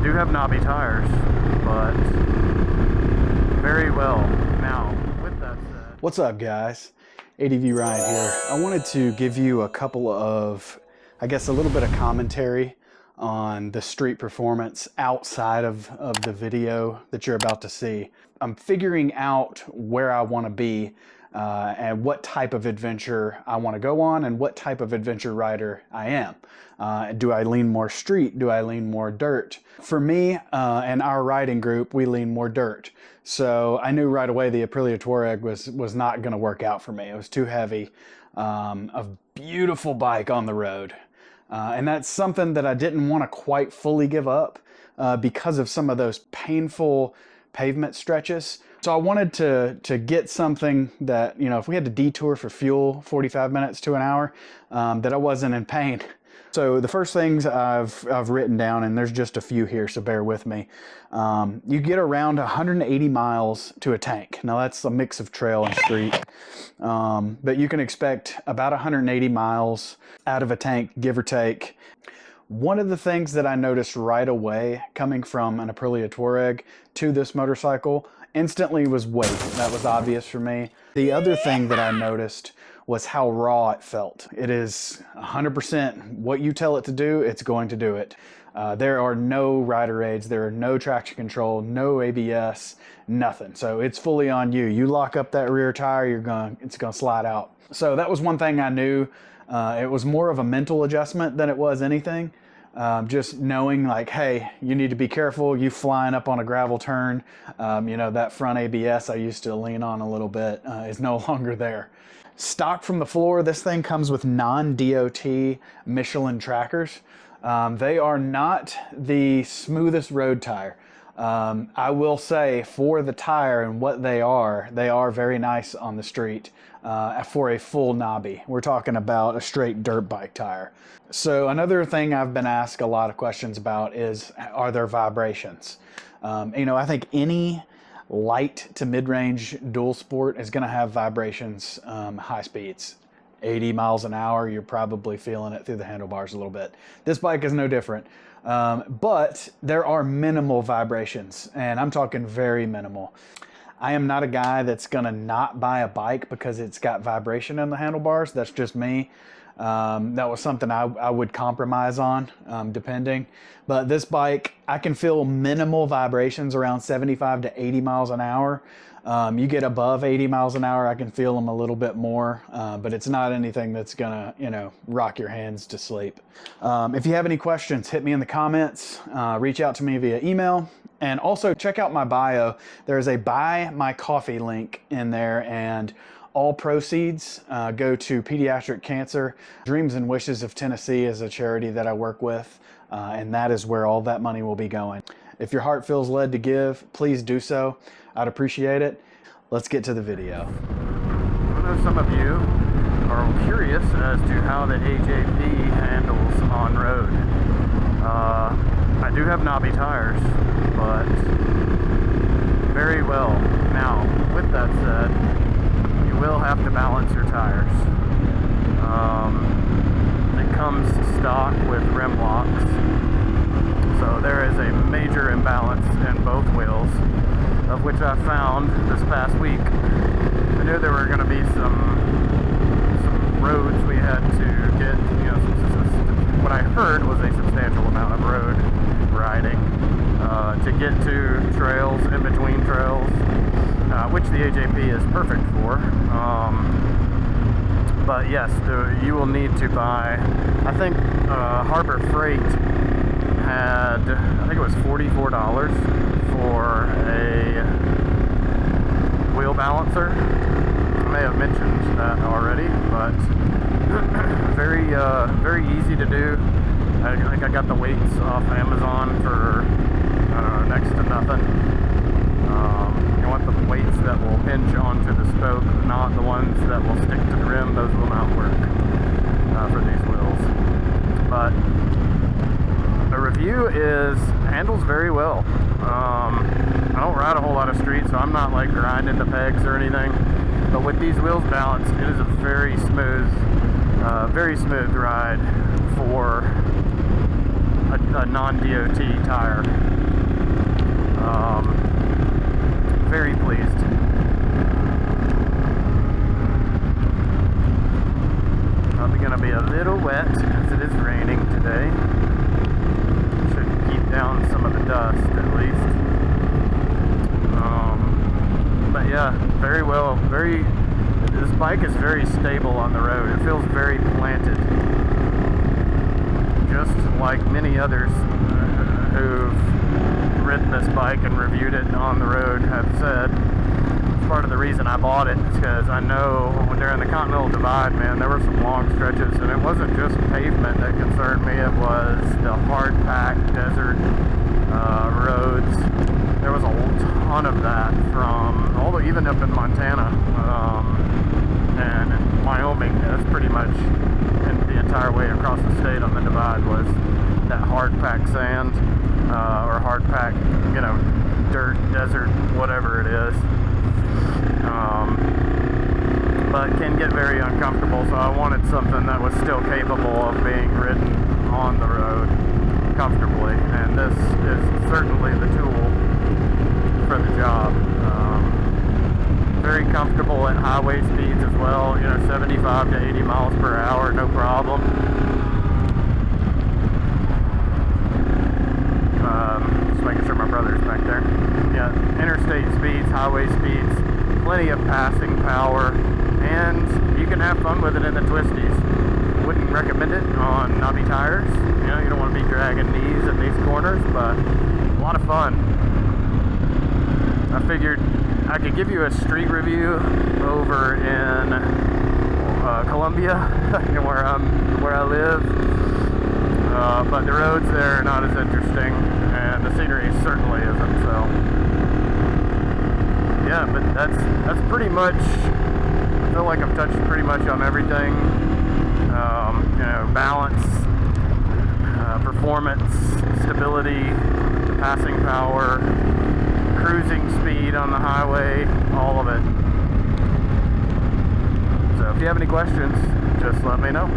do have knobby tires, but very well. Now, with that said... What's up, guys? ADV Ryan here. I wanted to give you a couple of, I guess, a little bit of commentary on the street performance outside of the video that you're about to see. I'm figuring out where I want to be and what type of adventure I want to go on and what type of adventure rider I am. Do I lean more street? Do I lean more dirt? For me and our riding group, we lean more dirt. So I knew right away the Aprilia Touareg was not going to work out for me. It was too heavy. A beautiful bike on the road. And that's something that I didn't want to quite fully give up because of some of those painful pavement stretches. So I wanted to get something that, you know, if we had to detour for fuel 45 minutes to an hour, that I wasn't in pain. So the first things I've written down, and there's just a few here, so bear with me. You get around 180 miles to a tank. Now that's a mix of trail and street, but you can expect about 180 miles out of a tank, give or take. One of the things that I noticed right away coming from an Aprilia Touareg to this motorcycle instantly was weight. That was obvious for me. The other thing that I noticed was how raw it felt. It is 100% what you tell it to do, it's going to do it. There are no rider aids, there are no traction control, no ABS, nothing. So it's fully on you. You lock up that rear tire, it's gonna slide out. So that was one thing I knew. It was more of a mental adjustment than it was anything. Just knowing like, hey, you need to be careful. You flying up on a gravel turn. You know, that front ABS I used to lean on a little bit is no longer there. Stock from the floor, this thing comes with non-DOT Michelin trackers. They are not the smoothest road tire. I will say for the tire and what they are very nice on the street for a full knobby. We're talking about a straight dirt bike tire. So another thing I've been asked a lot of questions about is, are there vibrations? You know, I think any light to mid-range dual sport is going to have vibrations, high speeds. 80 miles an hour, you're probably feeling it through the handlebars a little bit. This bike is no different. But there are minimal vibrations, and I'm talking very minimal. I am not a guy that's gonna not buy a bike because it's got vibration in the handlebars. That's just me. That was something I would compromise on, depending. But this bike, I can feel minimal vibrations around 75 to 80 miles an hour. You get above 80 miles an hour, I can feel them a little bit more, but it's not anything that's gonna, you know, rock your hands to sleep. If you have any questions, hit me in the comments, reach out to me via email, and also check out my bio. There's a buy my coffee link in there, and all proceeds go to Pediatric Cancer. Dreams and Wishes of Tennessee is a charity that I work with, and that is where all that money will be going. If your heart feels led to give, please do so. I'd appreciate it. Let's get to the video. I know some of you are curious as to how the AJP handles on road. I do have knobby tires, but very well. Now, with that said, you will have to balance your tires. It comes stock with rim locks, so there is a major imbalance in both wheels, of which I found this past week. I knew there were going to be some roads we had to get, you know, what I heard was a substantial amount of road riding to get to trails, in between trails, which the AJP is perfect for. But yes, you will need to buy, I think Harbor Freight had, I think it was $44 for a wheel balancer. I may have mentioned that already, but very easy to do. I think I got the weights off Amazon for, I don't know, next to nothing. You want the weights that will hinge onto the spoke, not the ones that will stick to the rim. Those will not work for these wheels. But the review handles very well. I don't ride a whole lot of street, so I'm not like grinding the pegs or anything. But with these wheels balanced, it is a very smooth ride for a non-DOT tire. Very pleased. Probably going to be a little wet as it is raining today. Should keep down some of the dust at least. But yeah, very well. This bike is very stable on the road. It feels very planted. Just like many others who've ridden this bike and reviewed it on the road have said. Part of the reason I bought it is because I know during the Continental Divide, man, there were some long stretches, and it wasn't just pavement that concerned me. It was the hard-packed desert roads. There was a ton of that from even up in Montana and in Wyoming. That's pretty much the entire way across the state on the Divide was that hard-packed sand or hard-packed, dirt, desert, whatever it is. But can get very uncomfortable, so I wanted something that was still capable of being ridden on the road comfortably, and this is certainly the tool for the job. Very comfortable at highway speeds as well, 75 to 80 miles per hour, no problem. Just making sure my brother's back there. Yeah, interstate speeds, highway speeds, plenty of passing power, and you can have fun with it in the twisties. Wouldn't recommend it on knobby tires. You don't want to be dragging knees in these corners, but a lot of fun. I figured I could give you a street review over in Columbia, where I live, but the roads there are not as interesting, and the scenery certainly isn't. So, yeah, but that's pretty much. I feel like I've touched pretty much on everything. Balance, performance, stability, passing power, cruising speed on the highway, all of it. So if you have any questions, just let me know.